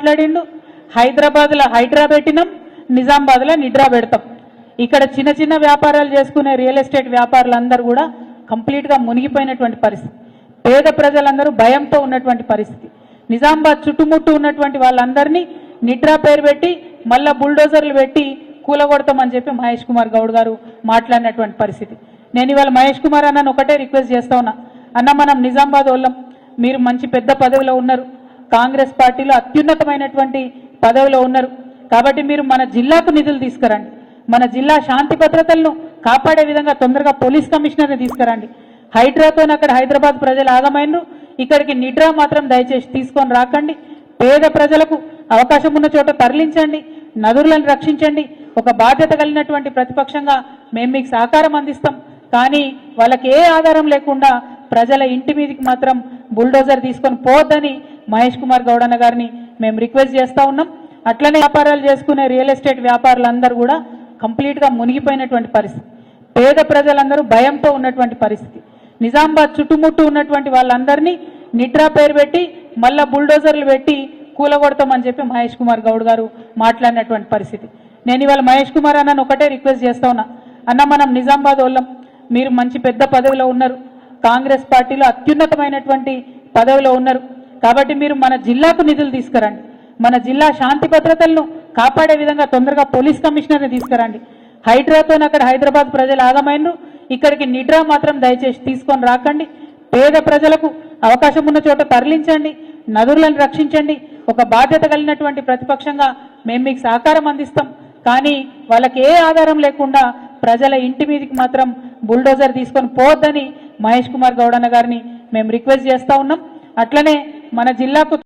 మాట్లాడిండు, హైదరాబాద్లో హైడ్రా పెట్టినాం, నిజామాబాద్లో నిడ్రా పెడతాం. ఇక్కడ చిన్న చిన్న వ్యాపారాలు చేసుకునే రియల్ ఎస్టేట్ వ్యాపారులందరూ కూడా కంప్లీట్గా మునిగిపోయినటువంటి పరిస్థితి. పేద ప్రజలందరూ భయంతో ఉన్నటువంటి పరిస్థితి. నిజామాబాద్ చుట్టుముట్టు ఉన్నటువంటి వాళ్ళందరినీ నిడ్రా పేరు పెట్టి మళ్ళా బుల్డోజర్లు పెట్టి కూలగొడతామని చెప్పి మహేష్ కుమార్ గౌడ్ గారు మాట్లాడినటువంటి పరిస్థితి. నేను ఇవాళ మహేష్ కుమార్ అన్నను ఒకటే రిక్వెస్ట్ చేస్తా ఉన్నా, అన్న మనం నిజామాబాద్ వాళ్ళం, మీరు మంచి పెద్ద పదవిలో ఉన్నారు, కాంగ్రెస్ పార్టీలో అత్యున్నతమైనటువంటి పదవిలో ఉన్నారు, కాబట్టి మీరు మన జిల్లాకు నిధులు తీసుకురండి, మన జిల్లా శాంతి భద్రతలను కాపాడే విధంగా తొందరగా పోలీస్ కమిషనర్ని తీసుకురండి. హైడ్రాతో అక్కడ హైదరాబాద్ ప్రజలు ఆగమైనరు, ఇక్కడికి నిడ్రా మాత్రం దయచేసి తీసుకొని రాకండి. పేద ప్రజలకు అవకాశం ఉన్న చోట తరలించండి, నదులను రక్షించండి. ఒక బాధ్యత కలిగినటువంటి ప్రతిపక్షంగా మేము మీకు సహకారం అందిస్తాం. కానీ వాళ్ళకి ఏ ఆధారం లేకుండా ప్రజల ఇంటి మీదకి మాత్రం బుల్డోజర్ తీసుకొని పోవద్దని మహేష్ కుమార్ గౌడ్ అన్న గారిని మేము రిక్వెస్ట్ చేస్తూ ఉన్నాం. అట్లనే వ్యాపారాలు చేసుకునే రియల్ ఎస్టేట్ వ్యాపారులందరూ కూడా కంప్లీట్గా మునిగిపోయినటువంటి పరిస్థితి. పేద ప్రజలందరూ భయంతో ఉన్నటువంటి పరిస్థితి. నిజామాబాద్ చుట్టుముట్టు ఉన్నటువంటి వాళ్ళందరినీ నిడ్రా పేరు పెట్టి మళ్ళా బుల్డోజర్లు పెట్టి కూలగొడతామని చెప్పి మహేష్ కుమార్ గౌడ్ గారు మాట్లాడినటువంటి పరిస్థితి. నేను ఇవాళ మహేష్ కుమార్ అన్నను ఒకటే రిక్వెస్ట్ చేస్తా ఉన్నా, అన్న మనం నిజామాబాద్ వాళ్ళం, మీరు మంచి పెద్ద పదవిలో ఉన్నారు, కాంగ్రెస్ పార్టీలో అత్యున్నతమైనటువంటి పదవిలో ఉన్నారు, కాబట్టి మీరు మన జిల్లాకు నిధులు తీసుకురండి, మన జిల్లా శాంతి భద్రతలను కాపాడే విధంగా తొందరగా పోలీస్ కమిషనర్ని తీసుకురండి. హైడ్రాతో అక్కడ హైదరాబాద్ ప్రజలు ఆగమైనరు, ఇక్కడికి నిడ్రా మాత్రం దయచేసి తీసుకొని రాకండి. పేద ప్రజలకు అవకాశం ఉన్న చోట తరలించండి, నదులను రక్షించండి. ఒక బాధ్యత కలిగినటువంటి ప్రతిపక్షంగా మేము మీకు సహకారం అందిస్తాం. కానీ వాళ్ళకి ఏ ఆధారం లేకుండా ప్రజల ఇంటి మీదకి మాత్రం బుల్డోజర్ తీసుకొని పోవద్దని మహేష్ కుమార్ గౌడ్ అన్న గారిని మేము రిక్వెస్ట్ చేస్తూ ఉన్నాం. అట్లనే మన జిల్లాకు